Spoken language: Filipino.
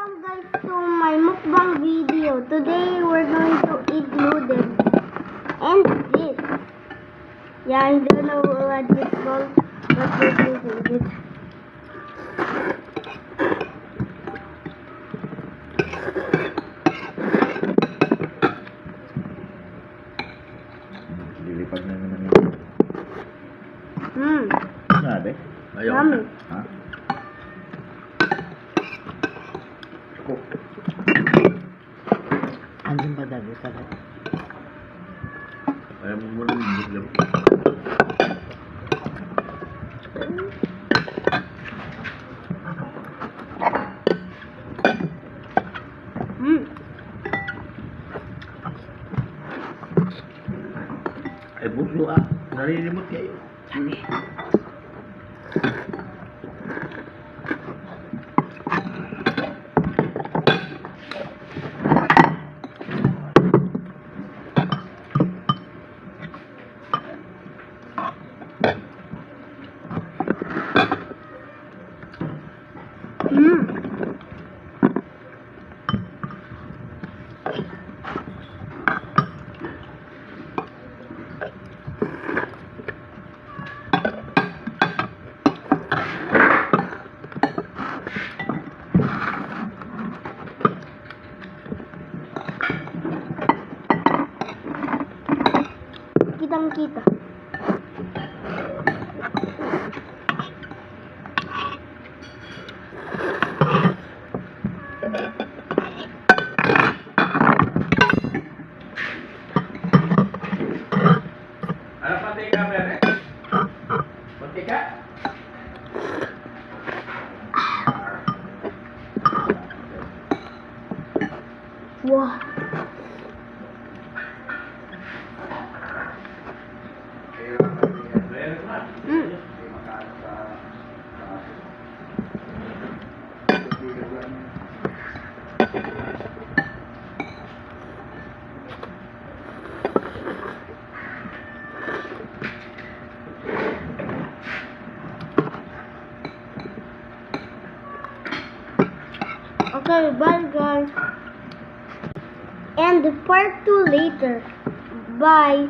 Welcome guys to my mukbang video. Today we're going to eat noodles and this. Yeah, I don't know what it's called, but this is it. Lilipad na naman yun. Sabi? Ayaw. Yummy. Ha? Cook. Andun ba dali talaga? Ayaw mo muna yung Ay, buso ah. Narilimot kayo. Kitang-kita. Ano patika, Bere? Patika? Wow. Okay, bye guys. And part 2 later. Bye.